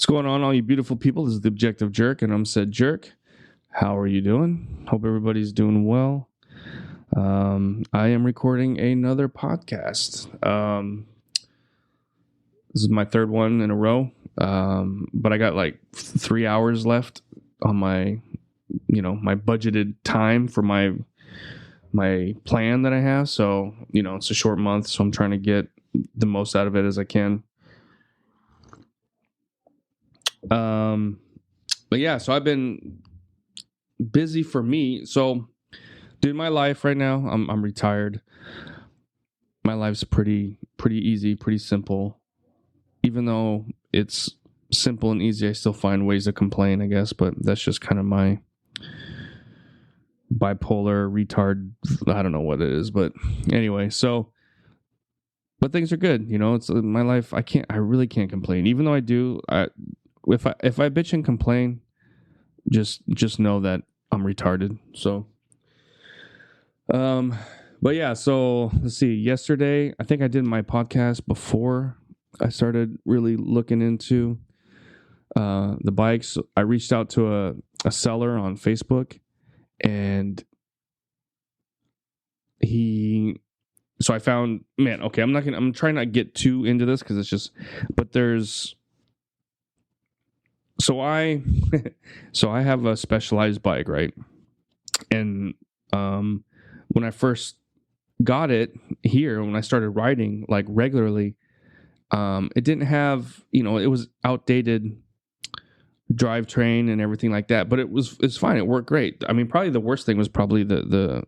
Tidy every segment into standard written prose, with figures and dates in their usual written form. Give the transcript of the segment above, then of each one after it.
What's going on, all you beautiful people? This is the Objective Jerk, and I'm said jerk. How are you doing? Hope everybody's doing well. I am recording another podcast. This is my third one in a row, but I got like 3 hours left on my budgeted time for my plan that I have. So, it's a short month, so I'm trying to get the most out of it as I can. But yeah, so I've been busy for me. So, dude, my life right now, I'm retired. My life's pretty easy, pretty simple. Even though it's simple and easy, I still find ways to complain, I guess. But that's just kind of my bipolar retard. I don't know what it is, but anyway. So, but things are good. It's my life. I really can't complain. Even though I do. If I bitch and complain, just know that I'm retarded. So, but yeah. So let's see. Yesterday, I think I did my podcast before I started really looking into the bikes. I reached out to a seller on Facebook, and so I found, man. Okay, I'm trying not to get too into this because it's just, but there's. So I have a specialized bike, right? And when I first got it here, when I started riding like regularly, it didn't have, it was outdated drivetrain and everything like that, but it's fine. It worked great. I mean, probably the worst thing was probably the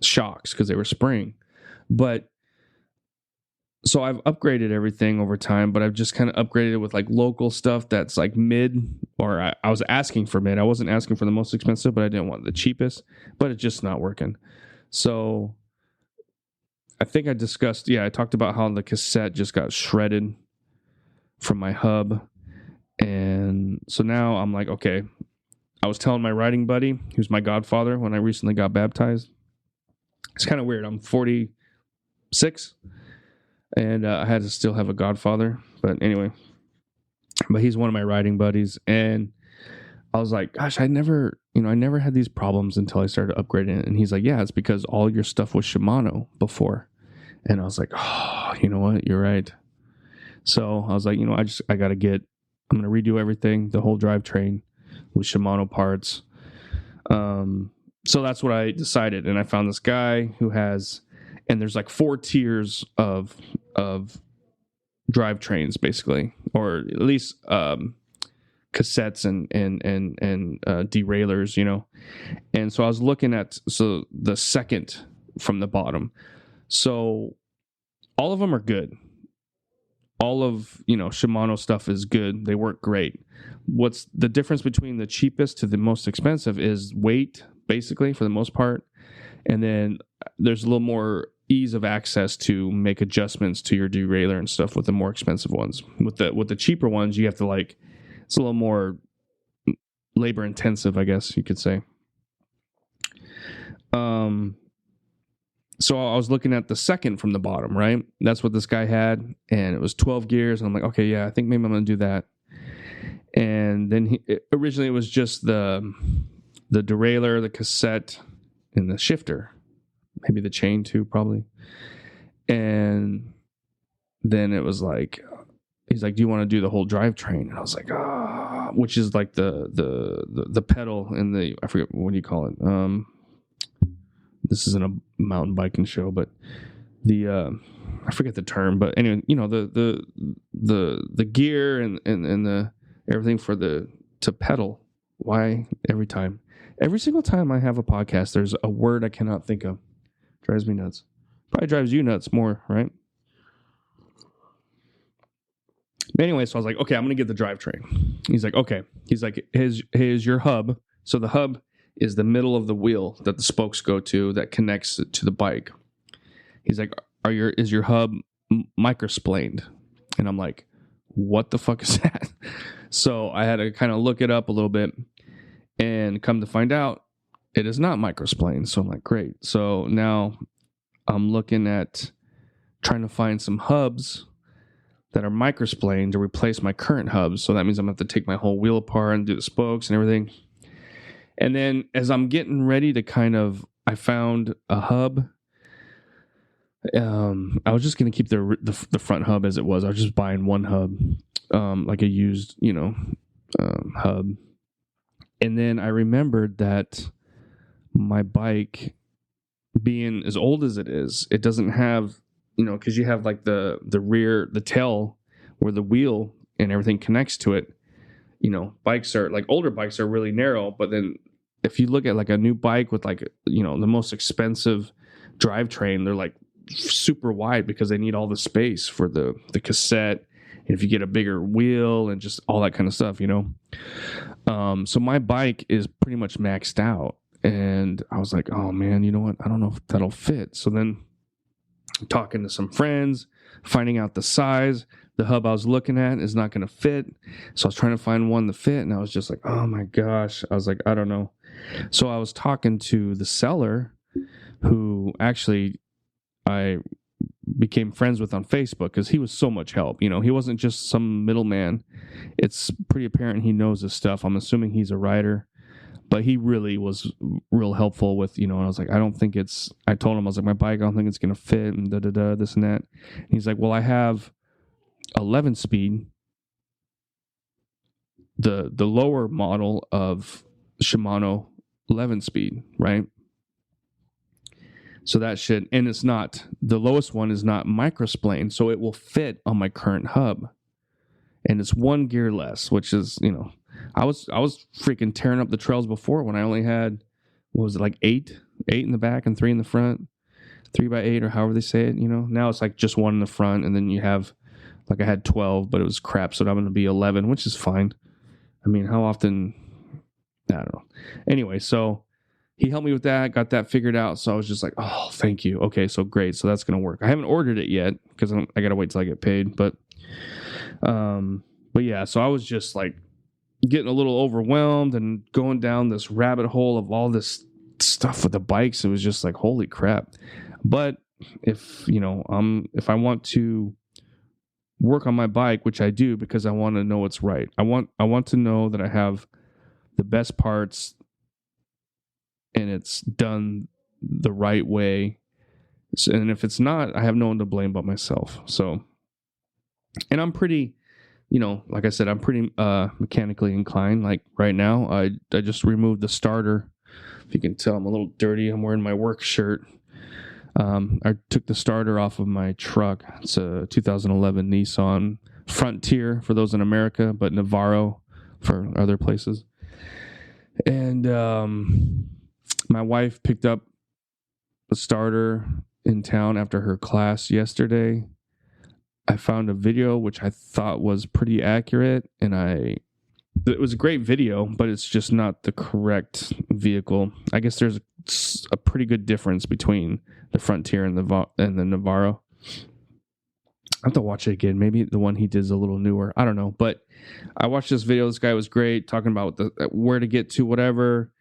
shocks because they were spring, but. So I've upgraded everything over time, but I've just kind of upgraded it with like local stuff that's like mid, or I was asking for mid. I wasn't asking for the most expensive, but I didn't want the cheapest, but it's just not working. So I think I talked about how the cassette just got shredded from my hub. And so now I'm like, okay, I was telling my riding buddy, who's my godfather when I recently got baptized. It's kind of weird. I'm 46. And I had to still have a godfather. But anyway, he's one of my riding buddies. And I was like, gosh, I never had these problems until I started upgrading it. And he's like, yeah, it's because all your stuff was Shimano before. And I was like, oh, you know what? You're right. So I was like, I'm going to redo everything, the whole drivetrain with Shimano parts. So that's what I decided. And I found this guy who has... And there's like 4 tiers of drivetrains, basically, or at least cassettes and derailleurs, And so I was looking at the second from the bottom. So all of them are good. All of Shimano stuff is good. They work great. What's the difference between the cheapest to the most expensive is weight, basically, for the most part, and then there's a little more ease of access to make adjustments to your derailleur and stuff with the more expensive ones. With the cheaper ones, you have to it's a little more labor intensive, I guess you could say. So I was looking at the second from the bottom, right? That's what this guy had, and it was 12 gears. And I'm like, okay, yeah, I think maybe I'm going to do that. And then originally it was just the derailleur, the cassette, and the shifter. Maybe the chain too, probably. And then it was like, he's like, do you want to do the whole drivetrain? And I was like, which is like the pedal and I forget, what do you call it? This isn't a mountain biking show, but I forget the term, but anyway, the gear and the everything to pedal. Why every single time I have a podcast, there's a word I cannot think of. Drives me nuts. Probably drives you nuts more, right? But anyway, so I was like, okay, I'm going to get the drivetrain. He's like, okay. He's like, here's your hub. So the hub is the middle of the wheel that the spokes go to that connects it to the bike. He's like, is your hub microsplaned? And I'm like, what the fuck is that? So I had to kind of look it up a little bit and come to find out, it is not microsplaned. So I'm like, great. So now I'm looking at trying to find some hubs that are microsplaying to replace my current hubs. So that means I'm going to have to take my whole wheel apart and do the spokes and everything. And then as I'm getting ready to I found a hub. I was just going to keep the front hub as it was. I was just buying one hub, like a used, hub. And then I remembered that my bike, being as old as it is, it doesn't have, because you have like the rear, the tail where the wheel and everything connects to it. Bikes are like, older bikes are really narrow, but then if you look at like a new bike with like, the most expensive drivetrain, they're like super wide because they need all the space for the cassette. And if you get a bigger wheel and just all that kind of stuff, so my bike is pretty much maxed out. And I was like, oh man, you know what? I don't know if that'll fit. So then talking to some friends, finding out the size, the hub I was looking at is not going to fit. So I was trying to find one to fit. And I was just like, oh my gosh. I was like, I don't know. So I was talking to the seller who actually I became friends with on Facebook because he was so much help. He wasn't just some middleman. It's pretty apparent he knows his stuff. I'm assuming he's a writer, but he really was real helpful with, and I was like, I told him, I was like, my bike, I don't think it's going to fit and this and that. And he's like, well, I have 11 speed, the lower model of Shimano 11 speed, right? So that and it's not, the lowest one is not microsplaying, so it will fit on my current hub. And it's one gear less, which is, I was freaking tearing up the trails before when I only had, what was it, like eight in the back and 3 in the front, 3x8 or however they say it, Now it's like just 1 in the front, and then you have, like I had 12, but it was crap, so I'm going to be 11, which is fine. I mean, how often, I don't know. Anyway, so he helped me with that, got that figured out. So I was just like, oh, thank you. Okay, so great. So that's going to work. I haven't ordered it yet because I got to wait till I get paid. But yeah, so I was just like getting a little overwhelmed and going down this rabbit hole of all this stuff with the bikes. It was just like, holy crap. But if I want to work on my bike, which I do because I want to know what's right. I want to know that I have the best parts and it's done the right way. So, and if it's not, I have no one to blame but myself. So, and I'm pretty, like I said, I'm pretty mechanically inclined. Like right now, I just removed the starter. If you can tell, I'm a little dirty. I'm wearing my work shirt. I took the starter off of my truck. It's a 2011 Nissan Frontier for those in America, but Navarro for other places. And my wife picked up a starter in town after her class yesterday. I found a video which I thought was pretty accurate, and it was a great video, but it's just not the correct vehicle. I guess there's a pretty good difference between the Frontier and the Navarro. I have to watch it again. Maybe the one he did is a little newer. I don't know, but I watched this video. This guy was great, talking about where to get to whatever,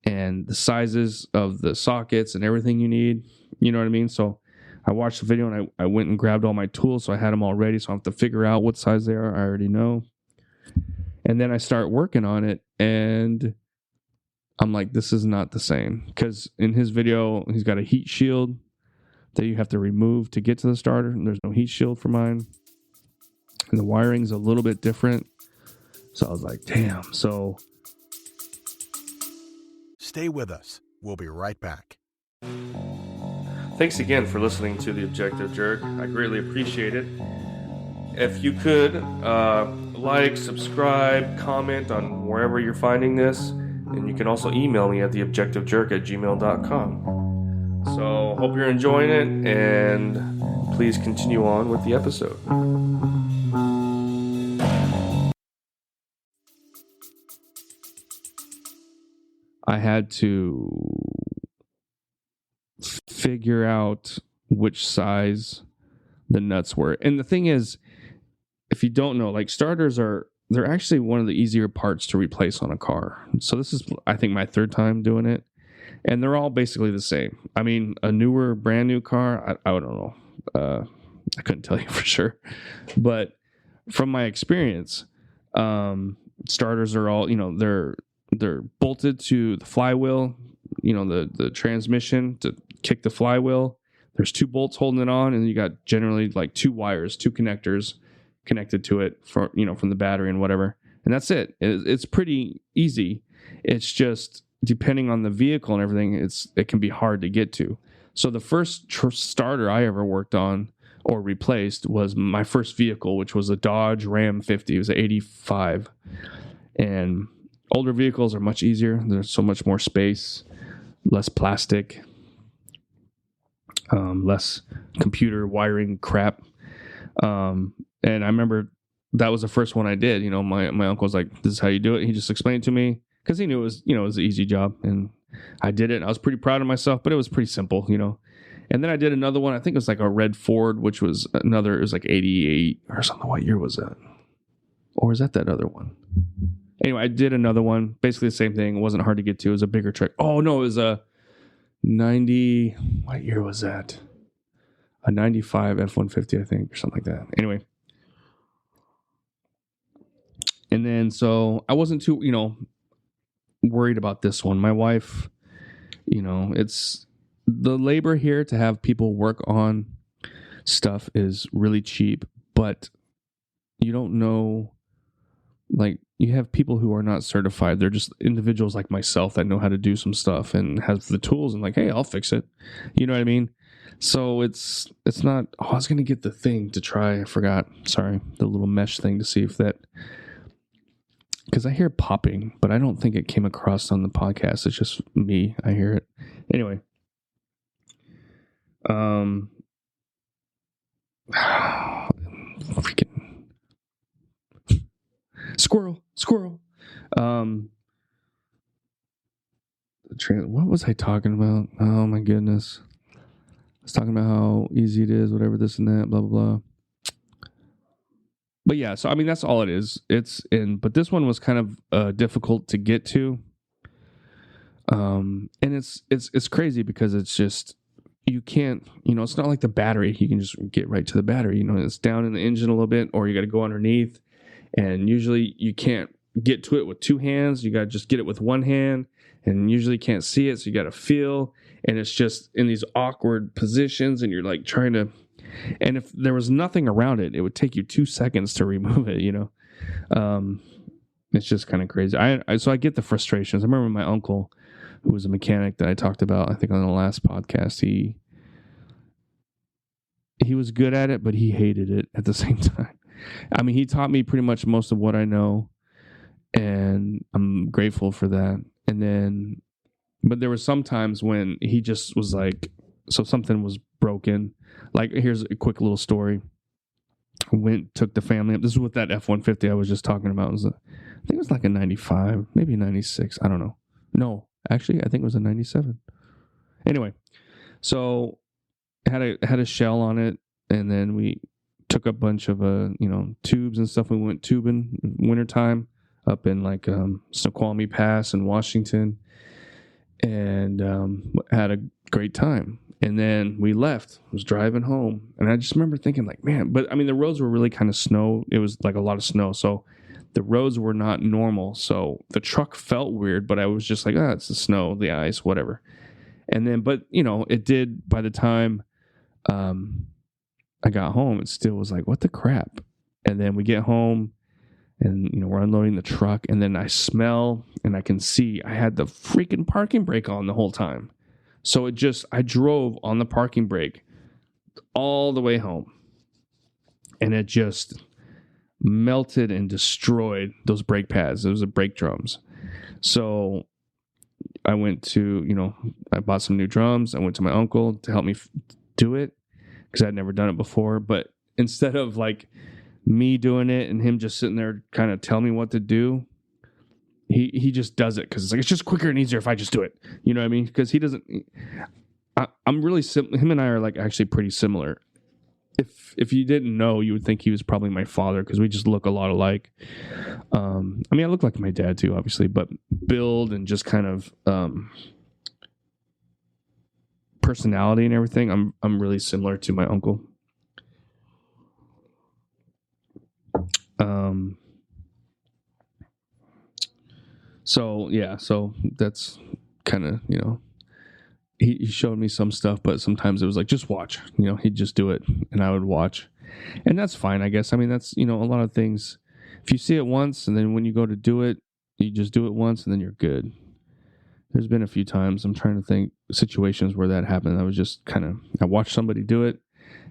and the sizes of the sockets and everything you need. You know what I mean? So I watched the video and I went and grabbed all my tools. So I had them all ready. So I have to figure out what size they are. I already know. And then I start working on it, and I'm like, this is not the same. Because in his video, he's got a heat shield that you have to remove to get to the starter. And there's no heat shield for mine. And the wiring's a little bit different. So I was like, damn. So stay with us. We'll be right back. thanks again for listening to The Objective Jerk. I greatly appreciate it. If you could like, subscribe, comment on wherever you're finding this. And you can also email me at theobjectivejerk@gmail.com. So hope you're enjoying it, and please continue on with the episode. I had to figure out which size the nuts were. And the thing is, if you don't know, like starters they're actually one of the easier parts to replace on a car. So this is, I think, my third time doing it. And they're all basically the same. I mean, a newer, brand new car, I don't know. I couldn't tell you for sure. But from my experience, starters are all, they're bolted to the flywheel, the transmission to kick the flywheel. There's 2 bolts holding it on, and you got generally like 2 wires, 2 connectors connected to it for, from the battery and whatever. And that's it. It's pretty easy. It's just depending on the vehicle and everything, it can be hard to get to. So the first starter I ever worked on or replaced was my first vehicle, which was a Dodge Ram 50. It was an 85. And older vehicles are much easier. There's so much more space, less plastic, less computer wiring crap. And I remember that was the first one I did. My uncle was like, "This is how you do it." He just explained it to me because he knew it was, it was an easy job, and I did it. And I was pretty proud of myself, but it was pretty simple, And then I did another one. I think it was like a red Ford, which was another. It was like 88 or something. What year was that? Or was that other one? Anyway, I did another one. Basically the same thing. It wasn't hard to get to. It was a bigger truck. Oh no, it was a 90. What year was that? A 95 F-150, I think, or something like that. Anyway. And then, so I wasn't too, worried about this one. My wife, it's the labor here to have people work on stuff is really cheap, but you don't know, like, you have people who are not certified. They're just individuals like myself that know how to do some stuff and have the tools and like, hey, I'll fix it. You know what I mean? So it's not, I was going to get the thing to try. I forgot. Sorry. The little mesh thing to see if that, because I hear popping, but I don't think it came across on the podcast. It's just me. I hear it. Anyway. Freaking squirrel. What was I talking about? Oh my goodness. I was talking about how easy it is, whatever, this and that, blah, blah, blah. But yeah, so I mean, that's all it is. But this one was kind of difficult to get to. And it's crazy because it's just, you can't, it's not like the battery. You can just get right to the battery. It's down in the engine a little bit, or you got to go underneath. And usually you can't get to it with 2 hands. You got to just get it with 1 hand, and usually can't see it. So you got to feel, and it's just in these awkward positions, and you're like trying to, and if there was nothing around it, it would take you 2 seconds to remove it, It's just kind of crazy. So I get the frustrations. I remember my uncle, who was a mechanic that I talked about, I think on the last podcast, he was good at it, but he hated it at the same time. I mean, he taught me pretty much most of what I know, and I'm grateful for that. But there were some times when he just was like, so something was broken. Like, here's a quick little story. Took the family up. This is what that F-150 I was just talking about. I think it was like a 95, maybe a 96. I don't know. No, actually, I think it was a 97. Anyway, so it had a shell on it, and then we took a bunch of tubes and stuff. We went tubing wintertime up in like Snoqualmie Pass in Washington, and had a great time. And then we left, was driving home, and I just remember thinking like, man, but I mean, the roads were really kind of snow. It was like a lot of snow. So the roads were not normal. So the truck felt weird, but I was just like, it's the snow, the ice, whatever. And then, but it did, by the time I got home, it still was like, what the crap? And then we get home, and we're unloading the truck, and then I smell and I can see I had the freaking parking brake on the whole time. So I drove on the parking brake all the way home, and it just melted and destroyed those brake pads. Those are brake drums. So I went to, I bought some new drums. I went to my uncle to help me do it, because I'd never done it before. But instead of like me doing it and him just sitting there kind of tell me what to do, he just does it because it's like, it's just quicker and easier if I just do it. You know what I mean? Because he doesn't. I'm really him and I are like actually pretty similar. If you didn't know, you would think he was probably my father, because we just look a lot alike. I mean, I look like my dad too, obviously, but build and just kind of personality and everything, I'm really similar to my uncle. So yeah, so that's kind of, he showed me some stuff, but sometimes it was like, just watch, he'd just do it and I would watch. And that's fine, I guess. I mean, that's, a lot of things. If you see it once and then when you go to do it, you just do it once and then you're good. There's been a few times, I'm trying to think, situations where that happened. I watched somebody do it,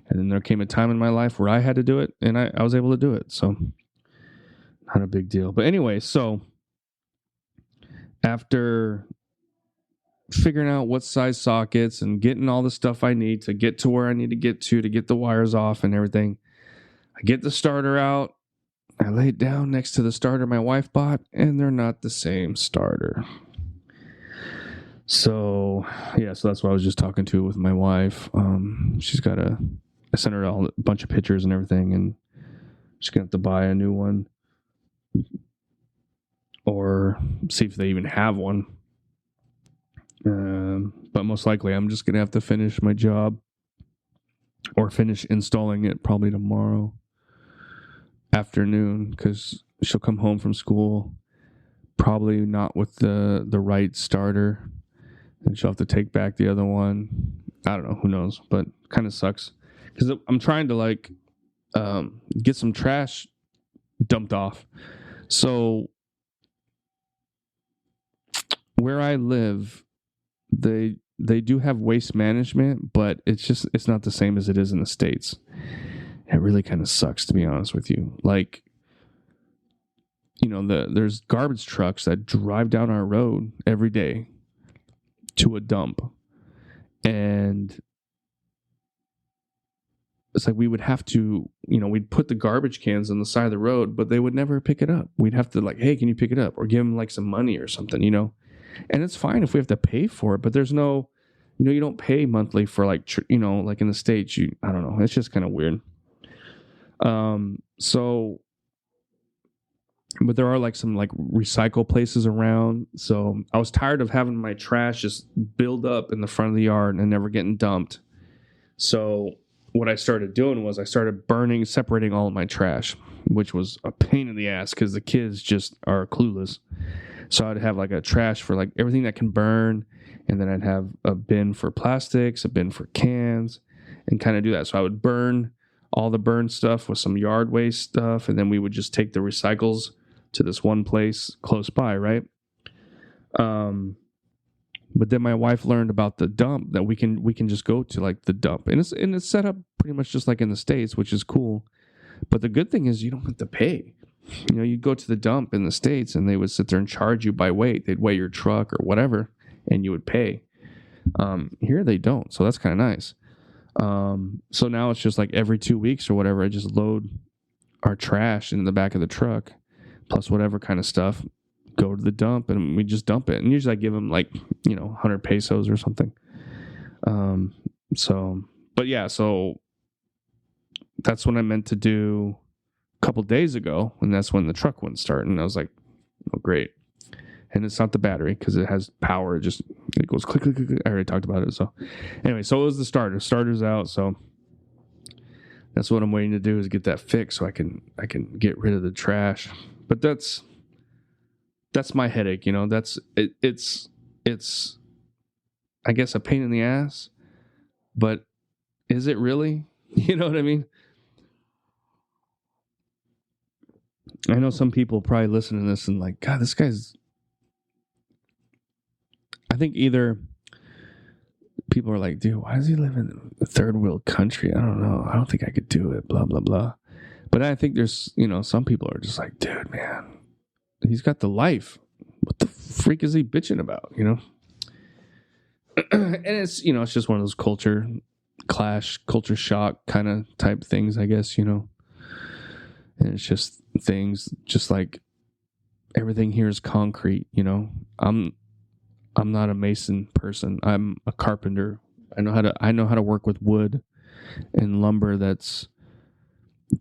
and then there came a time in my life where I had to do it, and I was able to do it. So, not a big deal. But anyway, so after figuring out what size sockets and getting all the stuff I need to get to where I need to get the wires off and everything, I get the starter out. I lay it down next to the starter my wife bought, and they're not the same starter. So, yeah, so that's what I was just talking to with my wife. I sent her a bunch of pictures and everything, and she's going to have to buy a new one or see if they even have one. But most likely I'm just going to have to finish my job or finish installing it probably tomorrow afternoon, because she'll come home from school probably not with the right starter, and she'll have to take back the other one. I don't know, who knows, but kind of sucks because I'm trying to get some trash dumped off. So where I live, they do have waste management, but it's not the same as it is in the States. It really kind of sucks, to be honest with you. There's garbage trucks that drive down our road every day to a dump, and it's like we would have to, we'd put the garbage cans on the side of the road, but they would never pick it up. We'd have to hey, can you pick it up, or give them some money or something, and it's fine if we have to pay for it, but there's no, you don't pay monthly for like in the States, I don't know. It's just kind of weird. So, but there are some recycle places around. So I was tired of having my trash just build up in the front of the yard and never getting dumped. So what I started doing was I started separating all of my trash, which was a pain in the ass because the kids just are clueless. So I'd have a trash for everything that can burn, and then I'd have a bin for plastics, a bin for cans, and kind of do that. So I would burn all the burn stuff with some yard waste stuff, and then we would just take the recycles to this one place close by, right? But then my wife learned about the dump, that we can just go to the dump, and it's set up pretty much just like in the States, which is cool. But the good thing is you don't have to pay. You go to the dump in the States and they would sit there and charge you by weight. They'd weigh your truck or whatever, and you would pay. Here they don't, so that's kind of nice. So now it's just every 2 weeks or whatever, I just load our trash in the back of the truck, plus whatever kind of stuff, go to the dump, and we just dump it. And usually I give them 100 pesos or something. So that's what I meant to do couple days ago, and that's when the truck wouldn't start, and I was like, oh great. And it's not the battery, because it has power. It goes click, click, click, click. I already talked about it. So anyway, so it was the starter's out, so that's what I'm waiting to do, is get that fixed so I can get rid of the trash. But that's my headache, that's it. It's I guess a pain in the ass, but is it really? You know what I mean? I know some people probably listen to this and God, this guy's... I think either people are like, dude, why does he live in a third world country? I don't know. I don't think I could do it, blah, blah, blah. But I think there's, some people are just like, dude, man, he's got the life. What the freak is he bitching about, And it's, it's just one of those culture clash, culture shock kind of type things, I guess, And it's just things, just like everything here is concrete, I'm not a mason person. I'm a carpenter. I know how to work with wood and lumber that's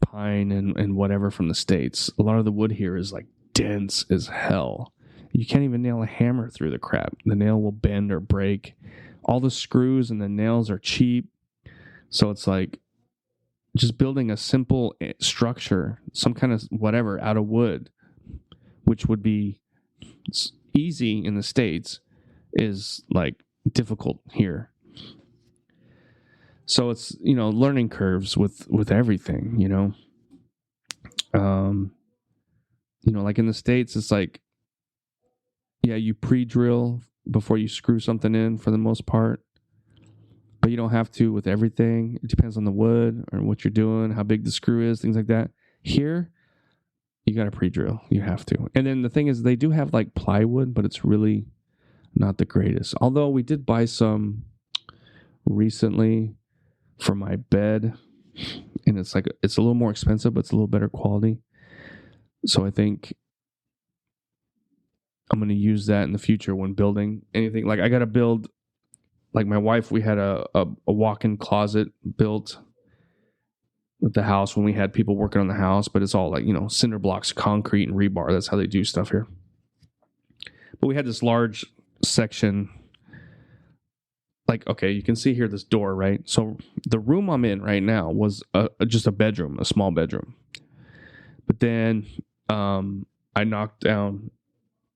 pine and whatever from the States. A lot of the wood here is dense as hell. You can't even nail a hammer through the crap. The nail will bend or break. All the screws and the nails are cheap. So it's just building a simple structure, some kind of whatever out of wood, which would be easy in the States, is like difficult here. So it's, learning curves with everything, like in the States, it's like, yeah, you pre-drill before you screw something in for the most part, but you don't have to with everything. It depends on the wood or what you're doing, how big the screw is, things like that. Here, you got to pre-drill. You have to. And then the thing is, they do have like plywood, but it's really not the greatest. Although we did buy some recently for my bed, and it's a little more expensive, but it's a little better quality. So I think I'm going to use that in the future when building anything. Like I got to build, like my wife, we had a walk-in closet built with the house when we had people working on the house, but it's all like, cinder blocks, concrete, and rebar. That's how they do stuff here. But we had this large section, like, okay, you can see here this door, right? So the room I'm in right now was just a bedroom, a small bedroom. But then I knocked down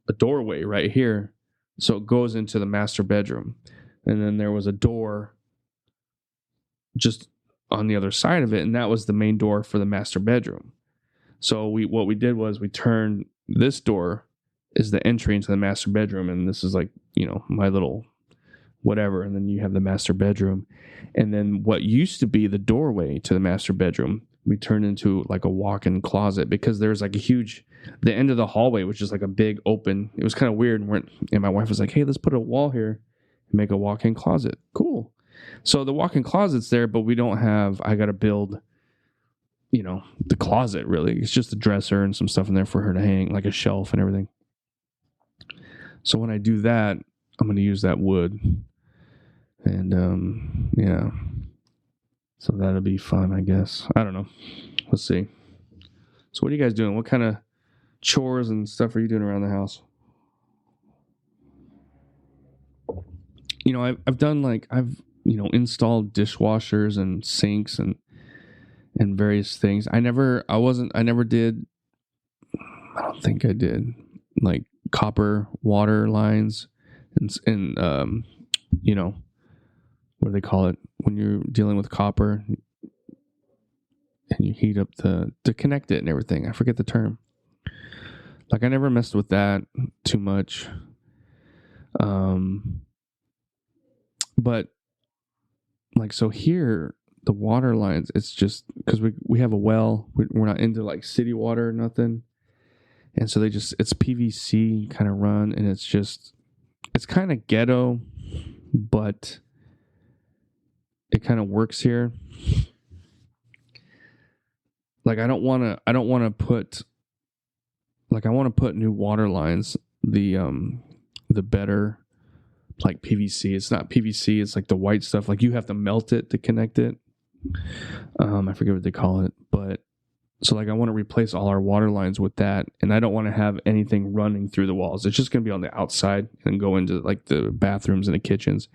a doorway right here, so it goes into the master bedroom. And then there was a door just on the other side of it, and that was the main door for the master bedroom. So what we did was we turned this door is the entry into the master bedroom, and this is like, my little whatever, and then you have the master bedroom. And then what used to be the doorway to the master bedroom, we turned into like a walk-in closet, because there's like the end of the hallway was just like a big open. It was kind of weird, and my wife was like, hey, let's put a wall here and make a walk-in closet. Cool. So the walk-in closet's there, but I got to build, the closet really. It's just a dresser and some stuff in there for her to hang, like a shelf and everything. So when I do that, I'm going to use that wood. And, yeah. So that'll be fun, I guess. I don't know. Let's see. So what are you guys doing? What kind of chores and stuff are you doing around the house? I've done I've installed dishwashers and sinks and various things. I don't think I did like copper water lines and what do they call it when you're dealing with copper and you heat up to connect it and everything. I forget the term. Like I never messed with that too much. But like, so here, the water lines, it's just because we have a well, we're not into like city water or nothing. And so it's PVC kind of run, and it's kind of ghetto, but it kind of works here. Like I want to put new water lines, the better, like PVC. It's not PVC, it's like the white stuff. Like you have to melt it to connect it. I forget what they call it, but so like I want to replace all our water lines with that, and I don't want to have anything running through the walls. It's just going to be on the outside and go into like the bathrooms and the kitchens,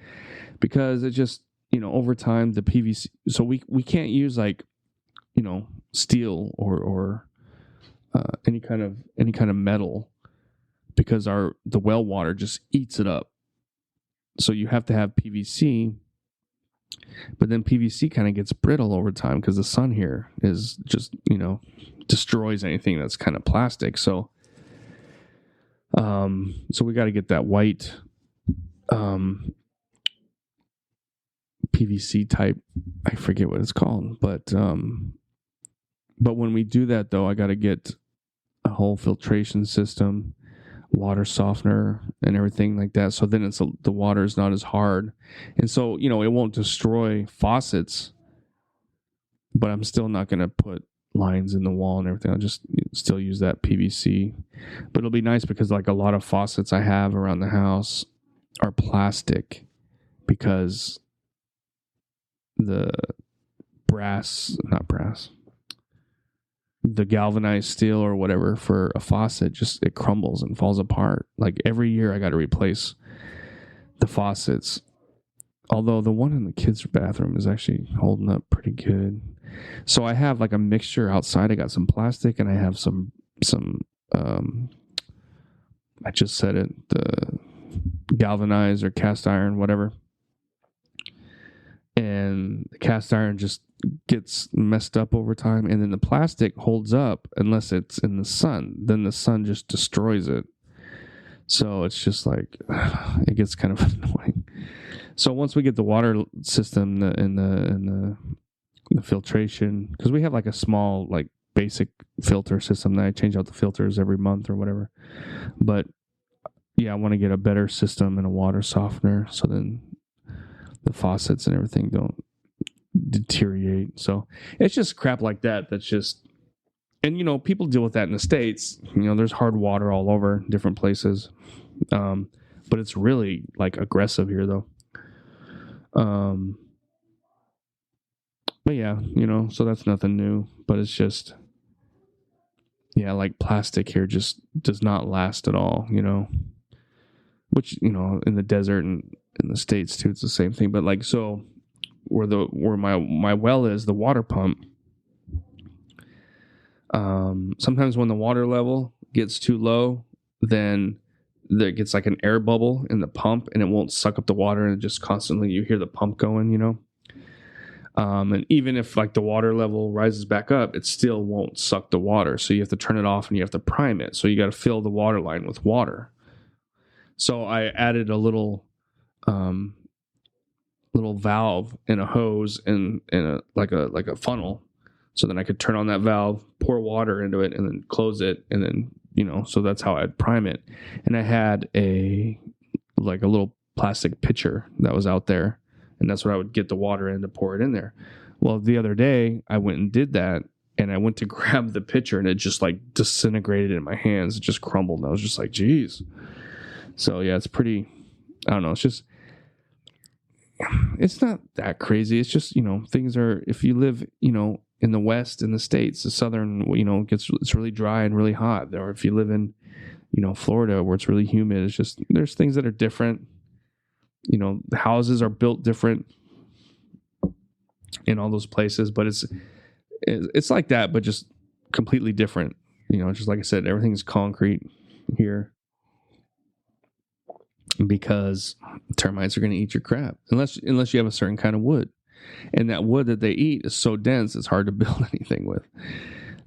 because it just, over time the PVC, so we can't use like, steel or any kind of metal, because the well water just eats it up. So you have to have PVC, but then PVC kind of gets brittle over time because the sun here is just, destroys anything that's kind of plastic. So we got to get that white PVC type. I forget what it's called, but when we do that though, I got to get a whole filtration system, water softener and everything like that. So then the water is not as hard. And so, it won't destroy faucets, but I'm still not going to put lines in the wall and everything. I'll just still use that PVC. But it'll be nice because like a lot of faucets I have around the house are plastic, because the the galvanized steel or whatever for a faucet, it crumbles and falls apart. Like every year I got to replace the faucets. Although the one in the kids' bathroom is actually holding up pretty good. So I have like a mixture outside. I got some plastic and I have some I just said it, the galvanized or cast iron, whatever. And the cast iron just gets messed up over time, and then the plastic holds up unless it's in the sun. Then the sun just destroys it. So it's just like it gets kind of annoying. So once we get the water system and the filtration, because we have like a small like basic filter system that I change out the filters every month or whatever. But yeah, I want to get a better system and a water softener so then the faucets and everything don't deteriorate. So it's just crap like that. That's just, and you know, people deal with that in the States. You know, there's hard water all over different places. But it's really like aggressive here though. But yeah, you know, so that's nothing new, but it's just, yeah, like plastic here just does not last at all, you know, which, you know, in the desert and in the States too, it's the same thing. But like, so where my well is, the water pump, sometimes when the water level gets too low, then there gets like an air bubble in the pump and it won't suck up the water, and just constantly you hear the pump going, you know. And even if like the water level rises back up, it still won't suck the water. So you have to turn it off and you have to prime it. So you got to fill the water line with water. So I added a little valve and a hose and a like a funnel, so then I could turn on that valve, pour water into it, and then close it, and then, you know, so that's how I'd prime it. And I had a little plastic pitcher that was out there, and that's what I would get the water in to pour it in there. Well, the other day I went and did that, and I went to grab the pitcher, and it just like disintegrated in my hands. It just crumbled, and I was just like, geez. So yeah, it's pretty, I don't know. It's not that crazy. It's just, you know, things are, if you live, you know, in the West, in the States, the Southern, you know, it's really dry and really hot. Or if you live in, you know, Florida where it's really humid, it's just, there's things that are different. You know, the houses are built different in all those places, but it's like that, but just completely different. You know, just like I said, everything's concrete here because termites are going to eat your crap unless you have a certain kind of wood, and that wood that they eat is so dense it's hard to build anything with.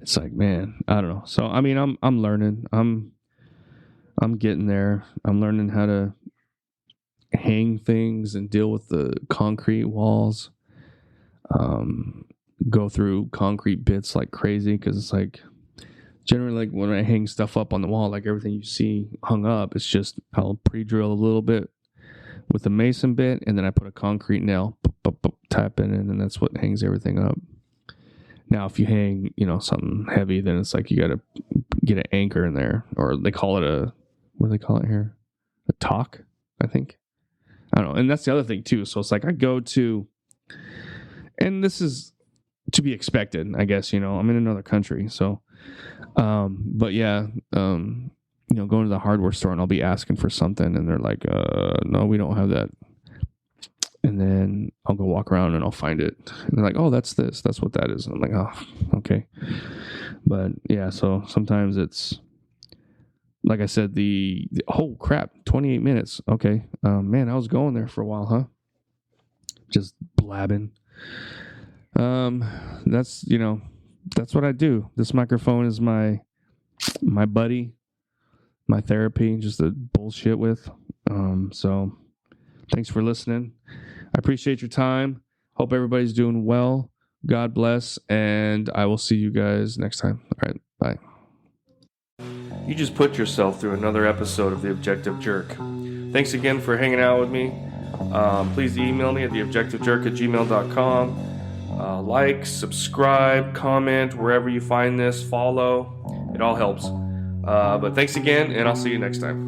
It's like, man, I don't know. So I mean, I'm learning. I'm getting there. I'm learning how to hang things and deal with the concrete walls. Go through concrete bits like crazy, because it's like generally, like when I hang stuff up on the wall, like everything you see hung up, it's just I'll pre-drill a little bit with a mason bit, and then I put a concrete nail, tap in it, and that's what hangs everything up. Now, if you hang, you know, something heavy, then it's like you got to get an anchor in there, or they call it what do they call it here? A talk, I think. I don't know. And that's the other thing too. So it's like I go to, and this is to be expected, I guess, you know, I'm in another country. So, but yeah, you know, going to the hardware store and I'll be asking for something and they're like, no, we don't have that. And then I'll go walk around and I'll find it. And they're like, oh, that's this. That's what that is. And I'm like, oh, okay. But yeah, so sometimes it's, like I said, oh crap, 28 minutes. Okay. Man, I was going there for a while, huh? Just blabbing. That's, you know, that's what I do. This microphone is my buddy, my therapy, just to bullshit with. So thanks for listening. I appreciate your time. Hope everybody's doing well. God bless, and I will see you guys next time. All right, bye. You just put yourself through another episode of The Objective Jerk. Thanks again for hanging out with me. Please email me at theobjectivejerk@gmail.com. Like, subscribe, comment, wherever you find this, follow. It all helps. But thanks again, and I'll see you next time.